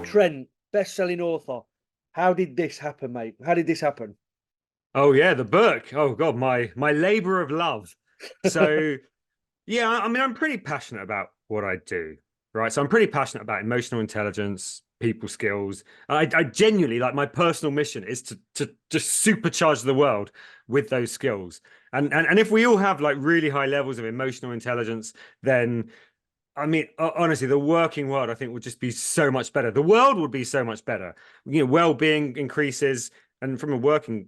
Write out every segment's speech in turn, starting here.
Trent, best-selling author. How did this happen, mate? How did this happen? Oh yeah, the book. Oh God, my labor of love. So yeah, I mean, I'm pretty passionate about what I do, right? So I'm pretty passionate about emotional intelligence, people skills. I genuinely like my personal mission is to just supercharge the world with those skills. And if we all have like really high levels of emotional intelligence, then I mean, honestly, the working world I think would just be so much better. The world would be so much better. Well-being increases, and from a working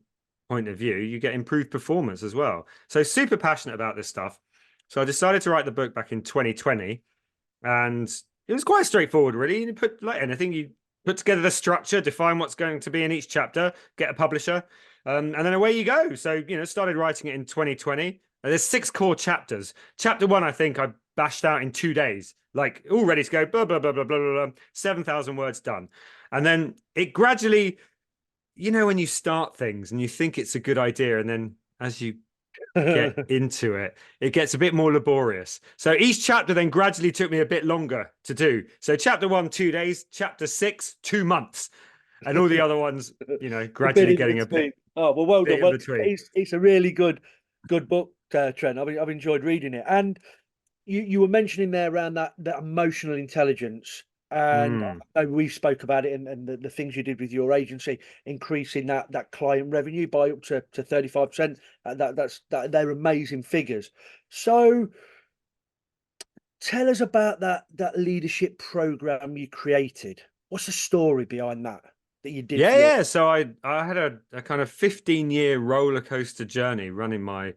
point of view, you get improved performance as well. So super passionate about this stuff. So I decided to write the book back in 2020, and it was quite straightforward, really. You put like anything, you put together the structure, define what's going to be in each chapter, get a publisher, and then away you go. So started writing it in 2020. There's six core chapters. Chapter one, I think I bashed out in 2 days, like all ready to go. Blah blah blah blah blah blah. 7,000 words done, and then it gradually, when you start things and you think it's a good idea, and then as you get into it, it gets a bit more laborious. So each chapter then gradually took me a bit longer to do. So chapter one, 2 days, chapter six, 2 months, and all the other ones, The bit gradually in getting a between. Oh well bit done. in Well, between. it's a really good book, Trent. I've enjoyed reading it. And you were mentioning there around that emotional intelligence, and Mm. I know we spoke about it, and the things you did with your agency, increasing that client revenue by up to 35%. They're amazing figures. So tell us about that leadership program you created. What's the story behind that you did Yeah, for your? yeah. So I had a kind of 15-year roller coaster journey running my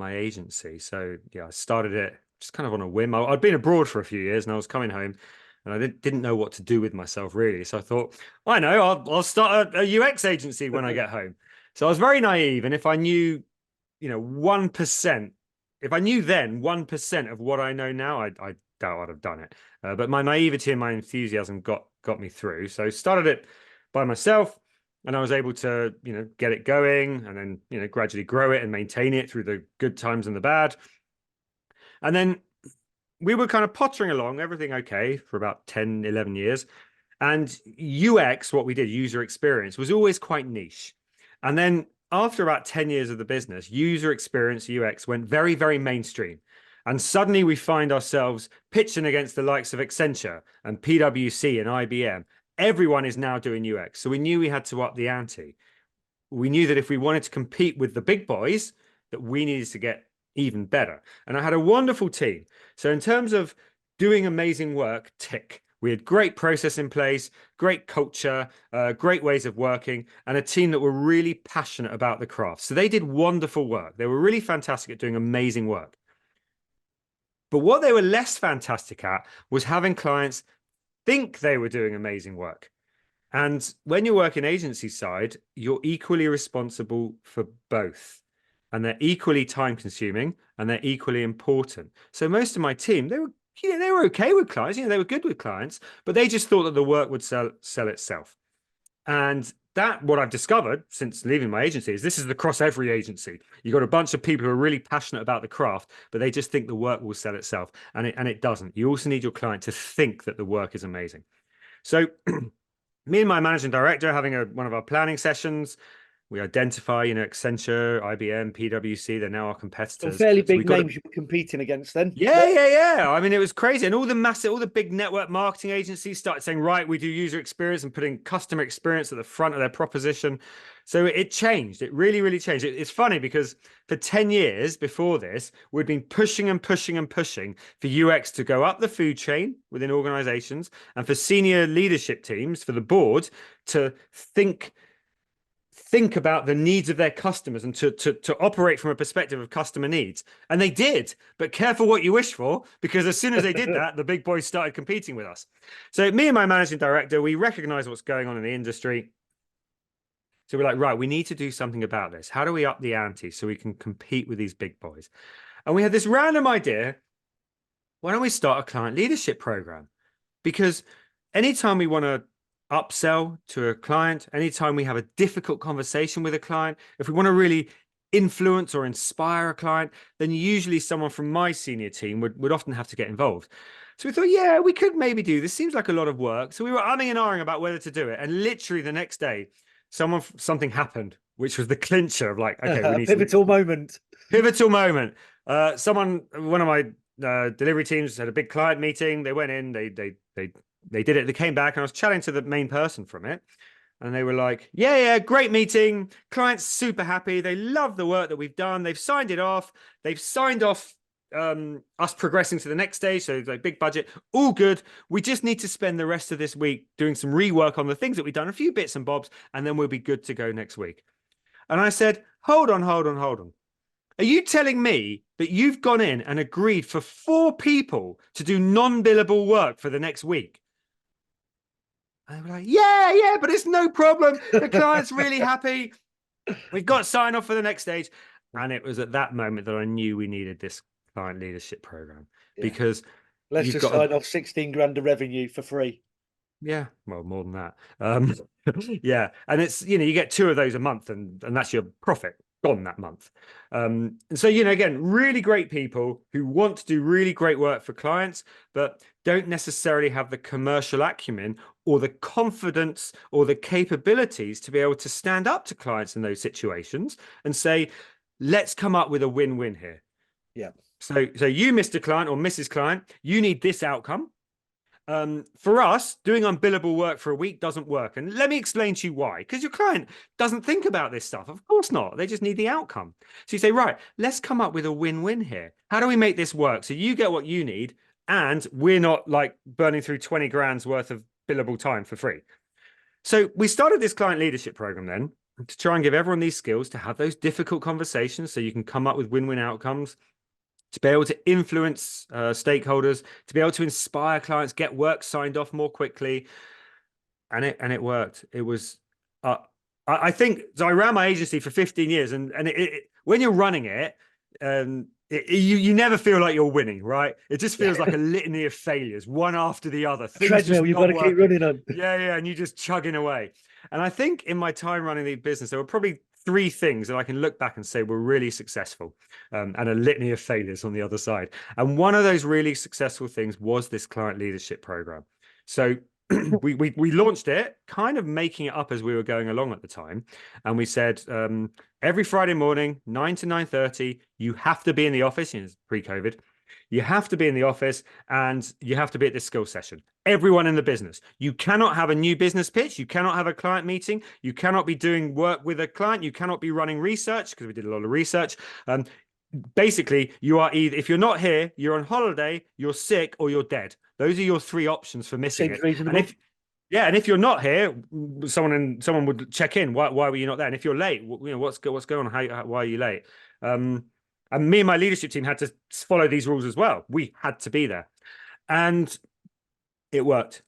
agency. So yeah, I started it just kind of on a whim. I'd been abroad for a few years and I was coming home and I didn't know what to do with myself really. So I thought, I know, I'll start a UX agency when I get home. So I was very naive, and if I knew, 1%, if I knew then 1% of what I know now, I doubt I'd have done it. But my naivety and my enthusiasm got me through. So started it by myself, and I was able to, get it going, and then, gradually grow it and maintain it through the good times and the bad. And then we were kind of pottering along, everything okay for about 10, 11 years. And UX, what we did, user experience, was always quite niche. And then after about 10 years of the business, user experience, UX, went very, very mainstream. And suddenly we find ourselves pitching against the likes of Accenture and PwC and IBM. Everyone is now doing UX. So we knew we had to up the ante. We knew that if we wanted to compete with the big boys, that we needed to get even better. And I had a wonderful team. So in terms of doing amazing work, tick. We had great process in place, great culture, great ways of working, and a team that were really passionate about the craft. So they did wonderful work. They were really fantastic at doing amazing work. But what they were less fantastic at was having clients think they were doing amazing work. And when you work in agency side, you're equally responsible for both. And they're equally time consuming and they're equally important. So most of my team, they were okay with clients, they were good with clients, but they just thought that the work would sell itself. And that what I've discovered since leaving my agency is this is across every agency. You've got a bunch of people who are really passionate about the craft, but they just think the work will sell itself. And it doesn't. You also need your client to think that the work is amazing. So me and my managing director having one of our planning sessions, we identify, Accenture, IBM, PwC, they're now our Some competitors. fairly So we big got to, names you were competing against then. yeah, yeah, yeah. I mean, it was crazy. And all the big network marketing agencies started saying, right, we do user experience and putting customer experience at the front of their proposition. So it changed. It really, really changed. It's funny because for 10 years before this, we'd been pushing and pushing and pushing for UX to go up the food chain within organizations and for senior leadership teams, for the board to think about the needs of their customers and to operate from a perspective of customer needs. And they did, but careful what you wish for, because as soon as they did that, the big boys started competing with us. So me and my managing director, we recognize what's going on in the industry. So we're like, right, we need to do something about this. How do we up the ante so we can compete with these big boys? And we had this random idea. Why don't we start a client leadership program? Because anytime we want to upsell to a client, anytime we have a difficult conversation with a client, if we want to really influence or inspire a client, then usually someone from my senior team would often have to get involved. So we thought, yeah, we could maybe do this. Seems like a lot of work. So we were umming and ahhing about whether to do it. And literally the next day, something happened, which was the clincher of like, okay, we A need some pivotal moment. pivotal moment. One of my delivery teams had a big client meeting. They went in, they did it. They came back, and I was chatting to the main person from it. And they were like, yeah, great meeting. Client's super happy. They love the work that we've done. They've signed it off. They've signed off us progressing to the next stage. So like big budget, all good. We just need to spend the rest of this week doing some rework on the things that we've done, a few bits and bobs, and then we'll be good to go next week. And I said, hold on. Are you telling me that you've gone in and agreed for 4 people to do non-billable work for the next week? And they were like, yeah, but it's no problem. The client's really happy. We've got sign off for the next stage. And it was at that moment that I knew we needed this client leadership program, because Let's you've just got sign off 16 grand of revenue for free. yeah, well, more than that. Yeah, and it's, you get 2 of those a month, and that's your profit gone that month. And so, again, really great people who want to do really great work for clients, but don't necessarily have the commercial acumen or the confidence or the capabilities to be able to stand up to clients in those situations and say, let's come up with a win-win here. Yeah. So you, Mr. Client or Mrs. Client, you need this outcome. For us, doing unbillable work for a week doesn't work. And let me explain to you why. Because your client doesn't think about this stuff. Of course not. They just need the outcome. So you say, right, let's come up with a win-win here. How do we make this work so you get what you need and we're not like burning through 20 grand's worth of billable time for free? So we started this client leadership program then to try and give everyone these skills to have those difficult conversations so you can come up with win-win outcomes, to be able to influence stakeholders, to be able to inspire clients, get work signed off more quickly. And it worked. It was, I think, so I ran my agency for 15 years, and when you're running it, you never feel like you're winning, right? It just feels like a litany of failures, one after the other. Treadmill, you've got to keep running on. Yeah, and you're just chugging away. And I think in my time running the business, there were probably 3 things that I can look back and say were really successful, and a litany of failures on the other side. And one of those really successful things was this client leadership program. So we launched it, kind of making it up as we were going along at the time. And we said, every Friday morning, 9 to 9:30, you have to be in the office. It's pre-COVID. You have to be in the office, and you have to be at this skill session. Everyone in the business. You cannot have a new business pitch. You cannot have a client meeting. You cannot be doing work with a client. You cannot be running research, because we did a lot of research. Basically, you are either, if you're not here, you're on holiday, you're sick, or you're dead. Those are your 3 options for missing Seems it. reasonable. And if you're not here, someone would check in. Why were you not there? And if you're late, what's going on? Why are you late? And me and my leadership team had to follow these rules as well. We had to be there, and it worked.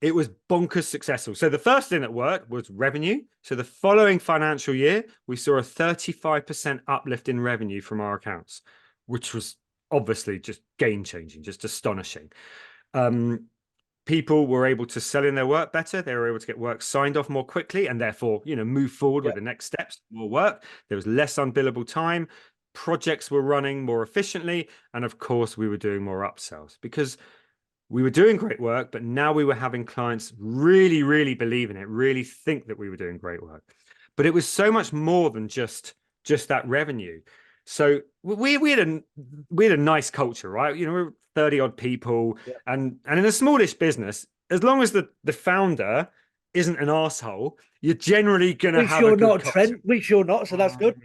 It was bonkers successful. So the first thing that worked was revenue. So the following financial year, we saw a 35% uplift in revenue from our accounts, which was obviously just game-changing, just astonishing. People were able to sell in their work better. They were able to get work signed off more quickly, and therefore, move forward with the next steps, more work. There was less unbillable time. Projects were running more efficiently. And of course, we were doing more upsells, because we were doing great work, but now we were having clients really, really believe in it, really think that we were doing great work. But it was so much more than just that revenue. So we had a nice culture, right? We're 30 odd people, and in a smallish business, as long as the founder isn't an asshole, you're generally gonna have a good culture. Trent. Which you're not, so that's good.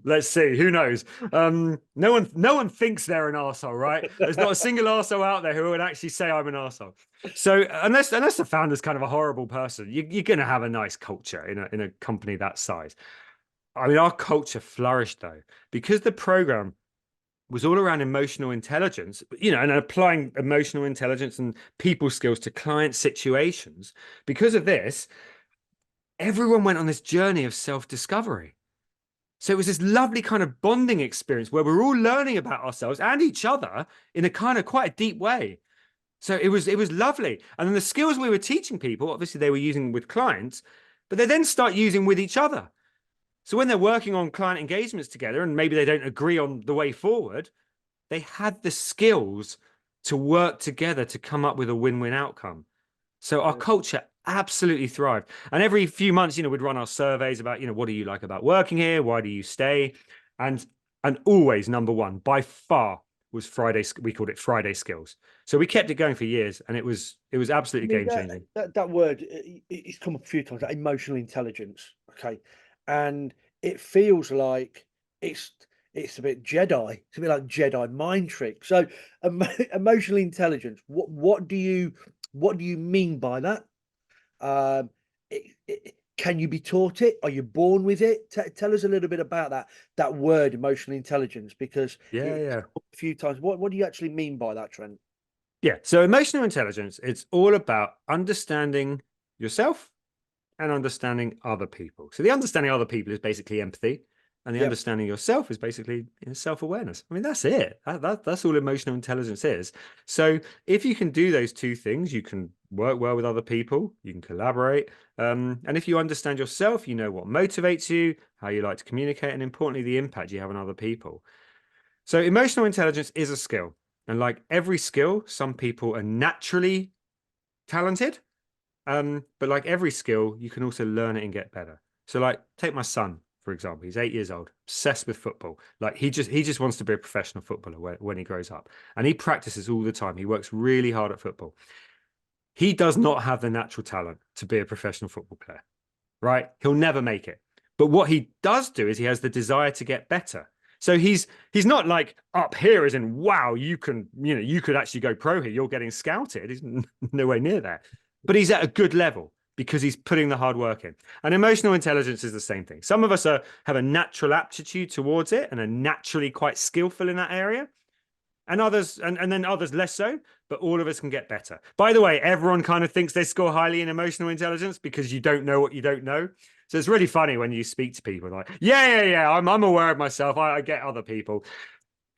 Let's see. Who knows? No one thinks they're an arsehole, right? There's not a single arsehole out there who would actually say I'm an arsehole. So unless the founder's kind of a horrible person, you're going to have a nice culture in a company that size. I mean, our culture flourished though, because the program was all around emotional intelligence, and applying emotional intelligence and people skills to client situations. Because of this, everyone went on this journey of self-discovery. So it was this lovely kind of bonding experience where we're all learning about ourselves and each other in a kind of quite a deep way. So it was lovely. And then the skills we were teaching people, obviously they were using with clients, but they then start using with each other. So when they're working on client engagements together and maybe they don't agree on the way forward, they had the skills to work together to come up with a win-win outcome. So our Yeah. culture absolutely thrived. And every few months, we'd run our surveys about, what do you like about working here? Why do you stay? And always number one by far was Friday. We called it Friday skills. So we kept it going for years, and it was I absolutely mean, game changing. that word, it's come up a few times, that emotional intelligence. Okay. And it feels like it's it's a bit Jedi. It's a bit like Jedi mind trick. So emotional intelligence, what do you mean by that? Can you be taught it? Are you born with it? Tell us a little bit about that word, emotional intelligence, because Yeah, it's yeah. come up a few times. What do you actually mean by that, Trent? Yeah. So emotional intelligence, it's all about understanding yourself and understanding other people. So the understanding other people is basically empathy, and the Yep. understanding yourself is basically self-awareness. I mean, that's it. That's all emotional intelligence is. So if you can do those two things, you can work well with other people, you can collaborate, and if you understand yourself, you know what motivates you, how you like to communicate, and importantly, the impact you have on other people. So emotional intelligence is a skill, and like every skill, some people are naturally talented, but like every skill, you can also learn it and get better. So like take my son, for example. He's 8 years old, obsessed with football. Like he just wants to be a professional footballer when he grows up. And he practices all the time. He works really hard at football. He does not have the natural talent to be a professional football player, right? He'll never make it. But what he does do is he has the desire to get better. So he's not like up here as in, wow, you could actually go pro here. You're getting scouted. He's nowhere near that. But he's at a good level because he's putting the hard work in. And emotional intelligence is the same thing. Some of us have a natural aptitude towards it and are naturally quite skillful in that area, and others and then others less so, but all of us can get better. By the way, everyone kind of thinks they score highly in emotional intelligence because you don't know what you don't know. So it's really funny when you speak to people like, yeah, I'm aware of myself, I get other people,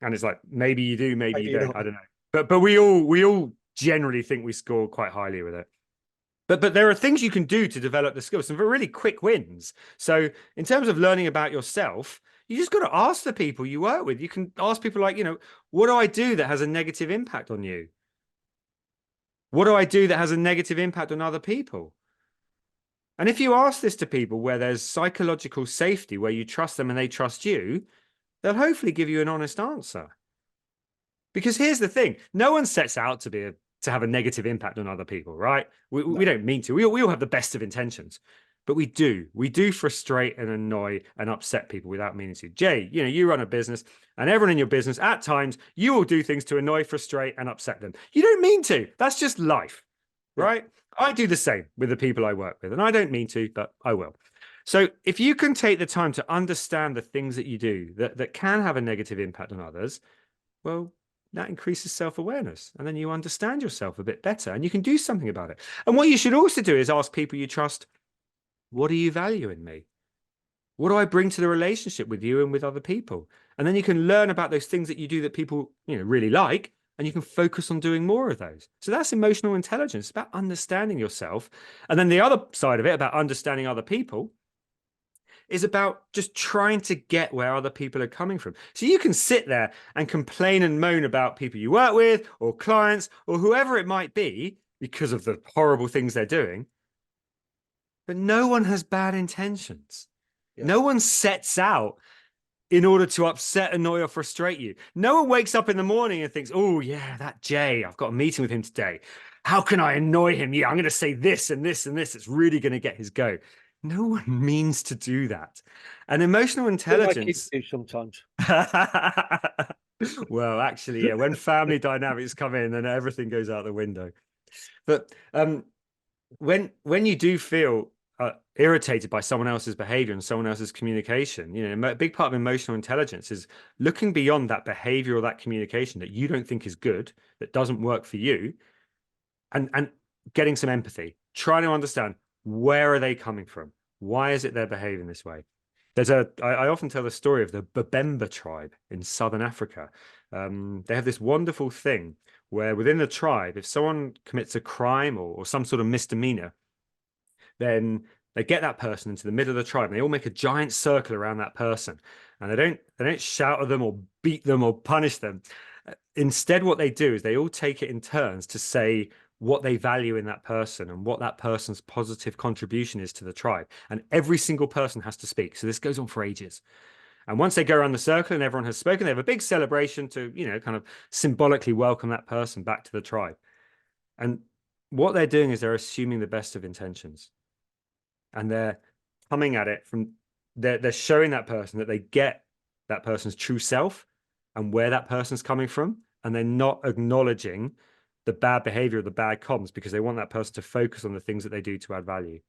and it's like maybe you do, maybe you Maybe don't, not. I don't know, but we all generally think we score quite highly with it. But there are things you can do to develop the skills, some really quick wins. So in terms of learning about yourself, you just got to ask the people you work with. You can ask people like, what do I do that has a negative impact on you? What do I do that has a negative impact on other people? And if you ask this to people where there's psychological safety, where you trust them and they trust you, they'll hopefully give you an honest answer. Because here's the thing, no one sets out to have a negative impact on other people, right? We No. don't mean to. We all have the best of intentions, but we do. We do frustrate and annoy and upset people without meaning to. Jay, you run a business, and everyone in your business, at times, you will do things to annoy, frustrate, and upset them. You don't mean to. That's just life, Yeah. right? I do the same with the people I work with, and I don't mean to, but I will. So if you can take the time to understand the things that you do that can have a negative impact on others, well, that increases self-awareness, and then you understand yourself a bit better and you can do something about it. And what you should also do is ask people you trust, what do you value in me? What do I bring to the relationship with you and with other people? And then you can learn about those things that you do that people really like, and you can focus on doing more of those. So that's emotional intelligence. It's about understanding yourself. And then the other side of it, about understanding other people, is about just trying to get where other people are coming from. So you can sit there and complain and moan about people you work with or clients or whoever it might be because of the horrible things they're doing. But no one has bad intentions. Yeah. No one sets out in order to upset, annoy, or frustrate you. No one wakes up in the morning and thinks, oh, yeah, that Jay, I've got a meeting with him today. How can I annoy him? Yeah, I'm going to say this and this and this. It's really going to get his go. No one means to do that. And emotional But my kids intelligence. do sometimes. Well, actually, yeah, when family dynamics come in, then everything goes out the window. But when you do feel irritated by someone else's behavior and someone else's communication, a big part of emotional intelligence is looking beyond that behavior or that communication that you don't think is good, that doesn't work for you, and getting some empathy, trying to understand, where are they coming from? Why is it they're behaving this way? I often tell the story of the Babemba tribe in Southern Africa. They have this wonderful thing where within the tribe, if someone commits a crime or some sort of misdemeanor, then They get that person into the middle of the tribe, and they all make a giant circle around that person, and they don't shout at them or beat them or punish them. Instead, what they do is they all take it in turns to say what they value in that person and what that person's positive contribution is to the tribe. And every single person has to speak. So this goes on for ages. And once they go around the circle and everyone has spoken, they have a big celebration to, kind of symbolically welcome that person back to the tribe. And what they're doing is they're assuming the best of intentions. And they're coming at it from, they're showing that person that they get that person's true self and where that person's coming from. And they're not acknowledging the bad behavior or the bad comms, because they want that person to focus on the things that they do to add value.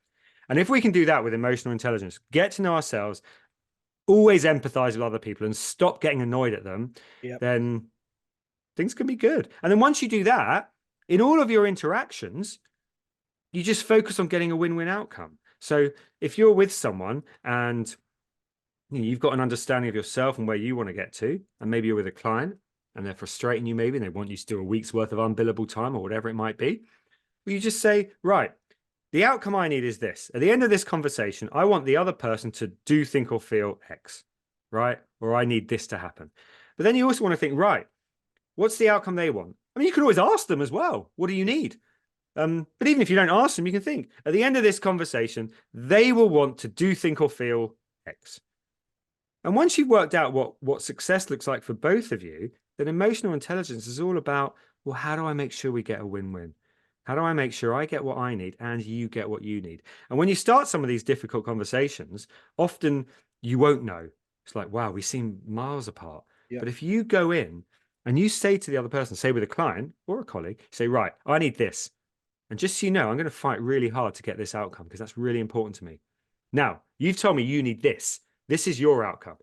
And if we can do that with emotional intelligence, get to know ourselves, always empathize with other people and stop getting annoyed at them, then things can be good. And then once you do that, in all of your interactions, you just focus on getting a win-win outcome. So if you're with someone and you've got an understanding of yourself and where you want to get to, and maybe you're with a client and they're frustrating you, maybe, and they want you to do a week's worth of unbillable time or whatever it might be, well, you just say, right, the outcome I need is this. At the end of this conversation, I want the other person to do, think, or feel X, right? Or I need this to happen. But then you also want to think, right, what's the outcome they want? I mean, you can always ask them as well. What do you need? But even if you don't ask them, you can think, at the end of this conversation, they will want to do, think, or feel X. And once you've worked out what success looks like for both of you, then emotional intelligence is all about, well, how do I make sure we get a win-win? How do I make sure I get what I need and you get what you need? And when you start some of these difficult conversations, often you won't know. It's like, wow, we seem miles apart. But if you go in and you say to the other person, say with a client or a colleague, say, right, I need this. And just so you know, I'm going to fight really hard to get this outcome because that's really important to me. Now, you've told me you need this. This is your outcome.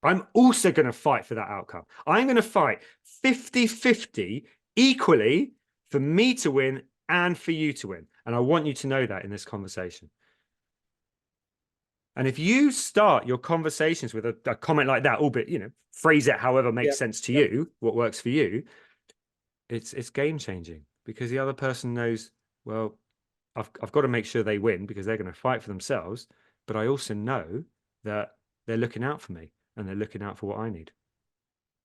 I'm also going to fight for that outcome. I'm going to fight 50-50 equally for me to win and for you to win. And I want you to know that in this conversation. And if you start your conversations with a comment like that, albeit, phrase it however makes sense to you, what works for you, it's game changing, because the other person knows, well, I've got to make sure they win because they're going to fight for themselves. But I also know that they're looking out for me and they're looking out for what I need.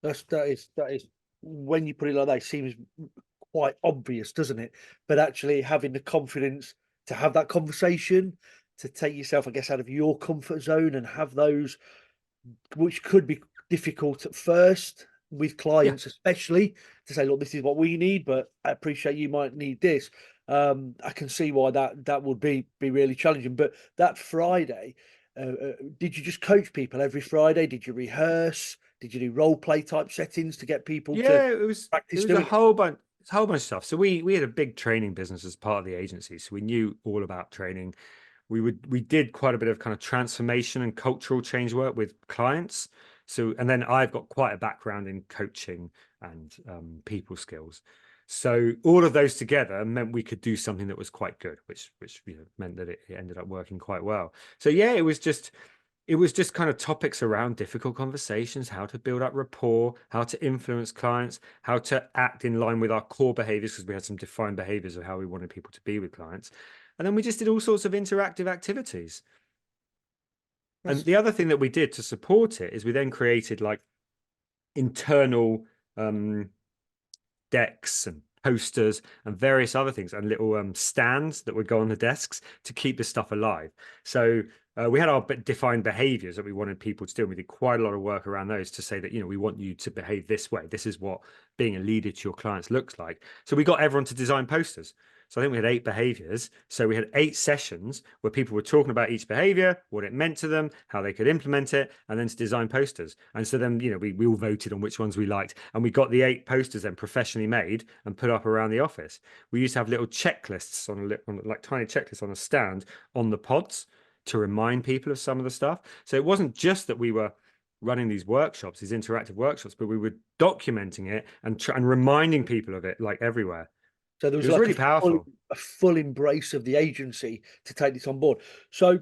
That is when you put it like that, it seems quite obvious, doesn't it? But actually having the confidence to have that conversation, to take yourself, I guess, out of your comfort zone and have those, which could be difficult at first with clients, especially, to say, look, this is what we need, but I appreciate you might need this. I can see why that would be really challenging. But that Friday, did you just coach people every Friday? Did you rehearse? Did you do role play type settings to get people to practice doing a whole bunch. It's a whole bunch of stuff. So we had a big training business as part of the agency, so we knew all about training. We did quite a bit of kind of transformation and cultural change work with clients. So, and then I've got quite a background in coaching and people skills. So all of those together meant we could do something that was quite good, which meant that it ended up working quite well. So yeah, it was just kind of topics around difficult conversations, how to build up rapport, how to influence clients, how to act in line with our core behaviors, because we had some defined behaviors of how we wanted people to be with clients. And then we just did all sorts of interactive activities. And the other thing that we did to support it is we then created like internal decks and posters and various other things and little stands that would go on the desks to keep this stuff alive. So we had our defined behaviors that we wanted people to do, and we did quite a lot of work around those to say that, we want you to behave this way. This is what being a leader to your clients looks like. So we got everyone to design posters. So I think we had 8 behaviors. So we had 8 sessions where people were talking about each behavior, what it meant to them, how they could implement it, and then to design posters. And so then, we all voted on which ones we liked. And we got the 8 posters then professionally made and put up around the office. We used to have little checklists on like tiny checklists on a stand on the pods to remind people of some of the stuff. So it wasn't just that we were running these workshops, these interactive workshops, but we were documenting it and reminding people of it like everywhere. So there was like really powerful, a full embrace of the agency to take this on board. So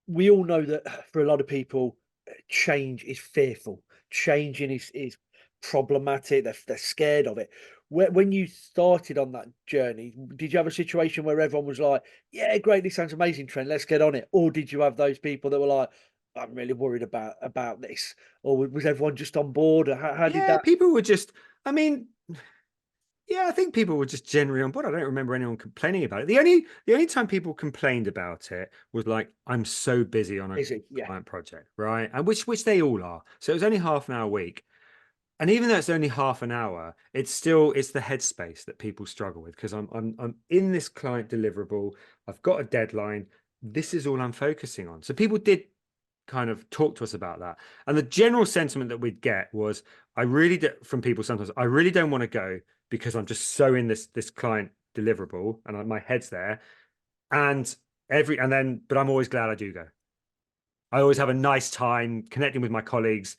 we all know that for a lot of people, change is fearful. Changing is problematic. They're scared of it. When you started on that journey, did you have a situation where everyone was like, "Yeah, great, this sounds amazing, Trent. Let's get on it," or did you have those people that were like, "I'm really worried about this," or was everyone just on board? Or how did Yeah, that? people were just, I mean, yeah, I think people were just generally on board. I don't remember anyone complaining about it. The only time people complained about it was like, I'm so busy on a Is it? Yeah, client project, right? And which they all are. So it was only half an hour a week. And even though it's only half an hour, it's the headspace that people struggle with because I'm in this client deliverable. I've got a deadline. This is all I'm focusing on. So people did kind of talk to us about that. And the general sentiment that we'd get was, I really do, from people sometimes, I really don't want to go because I'm just so in this client deliverable and my head's there. And but I'm always glad I do go. I always have a nice time connecting with my colleagues,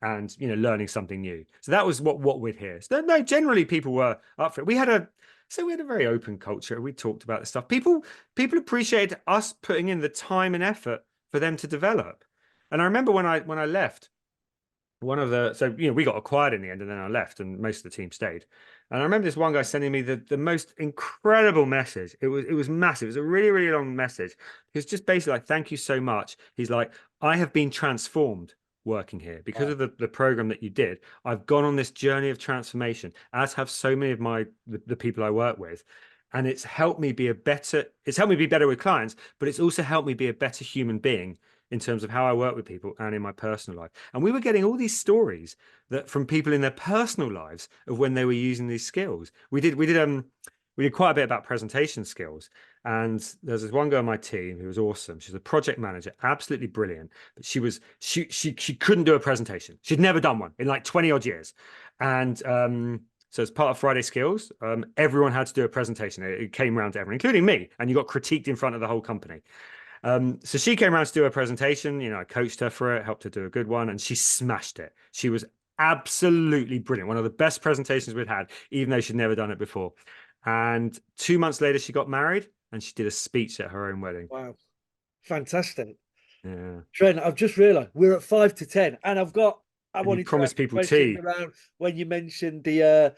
and learning something new. So that was what we'd hear. So no, generally people were up for it. We had a very open culture. We talked about the stuff. People appreciated us putting in the time and effort for them to develop. And I remember when I left, we got acquired in the end, and then I left, and most of the team stayed. And I remember this one guy sending me the most incredible message. It was massive. It was a really, really long message. He was just basically like, "Thank you so much." He's like, "I have been transformed working here because wow, of the program that you did. I've gone on this journey of transformation, as have so many of the people I work with. And it's helped me be better with clients, but it's also helped me be a better human being in terms of how I work with people and in my personal life." And we were getting all these stories that from people in their personal lives of when they were using these skills. We did quite a bit about presentation skills. And there's this one girl on my team who was awesome. She's a project manager, absolutely brilliant. But she couldn't do a presentation. She'd never done one in like 20 odd years. And so as part of Friday Skills, everyone had to do a presentation. It came around to everyone, including me, and you got critiqued in front of the whole company. So she came around to do a presentation. I coached her for it, helped her do a good one, and she smashed it. She was absolutely brilliant. One of the best presentations we'd had, even though she'd never done it before. And 2 months later, she got married and she did a speech at her own wedding. wow, fantastic. Yeah. Trent, I've just realised we're at 5 to 10, and I And you wanted to ask promised you people questions tea. around when you mentioned the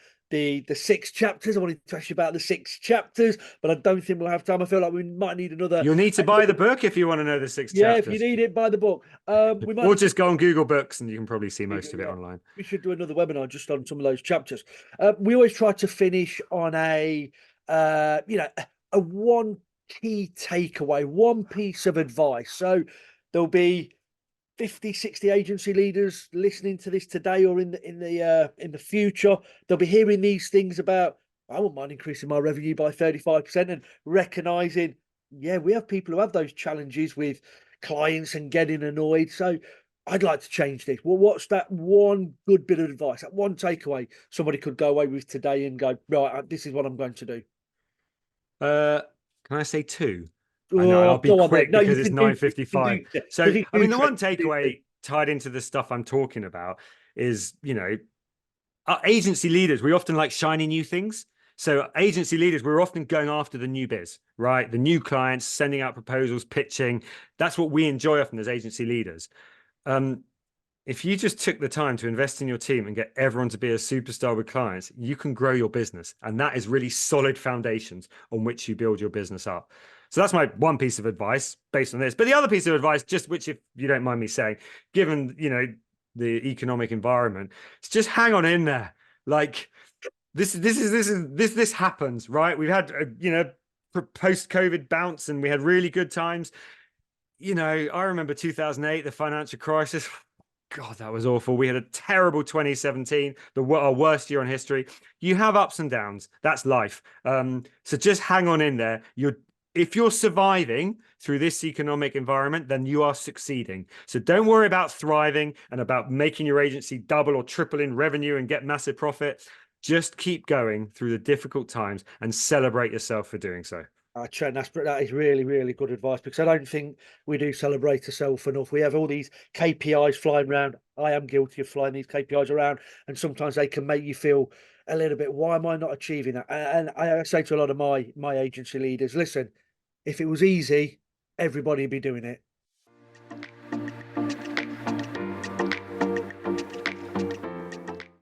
6 chapters. I wanted to ask you about the 6 chapters, but I don't think we'll have time. I feel like we might need You'll need to buy the book if you want to know the six yeah, if you chapters, need it, buy the book. We might or need to just go on Google Books and you can probably see most of it yeah, online. we should do another webinar just on some of those chapters. We always try to finish on a one key takeaway, one piece of advice. So there'll be 50, 60 agency leaders listening to this today or in the future. They'll be hearing these things about, I wouldn't mind increasing my revenue by 35% and recognizing, yeah, we have people who have those challenges with clients and getting annoyed. So I'd like to change this. Well, what's that one good bit of advice, that one takeaway somebody could go away with today and go, right, this is what I'm going to do? Uh, can I say two? I know Oh, I'll be go on then. quick No, because you it's can do, you can 9:55. do, So, because it's I mean, the neutral. one takeaway tied into the stuff I'm talking about is, our agency leaders, we often like shiny new things. So agency leaders, we're often going after the new biz, right? The new clients, sending out proposals, pitching. That's what we enjoy often as agency leaders. Um, if you just took the time to invest in your team and get everyone to be a superstar with clients, you can grow your business. And that is really solid foundations on which you build your business up. So that's my one piece of advice based on this. But the other piece of advice, just which, if you don't mind me saying, given, the economic environment, it's just hang on in there. Like this happens, right? We've had post-COVID bounce and we had really good times. I remember 2008, the financial crisis. God, that was awful. We had a terrible 2017, our worst year in history. You have ups and downs. That's life. So just hang on in there. If you're surviving through this economic environment, then you are succeeding. So don't worry about thriving and about making your agency double or triple in revenue and get massive profit. Just keep going through the difficult times and celebrate yourself for doing so. Trent, that is really, really good advice, because I don't think we do celebrate ourselves enough. We have all these KPIs flying around. I am guilty of flying these KPIs around, and sometimes they can make you feel a little bit, why am I not achieving that? And I say to a lot of my agency leaders, listen, if it was easy, everybody would be doing it.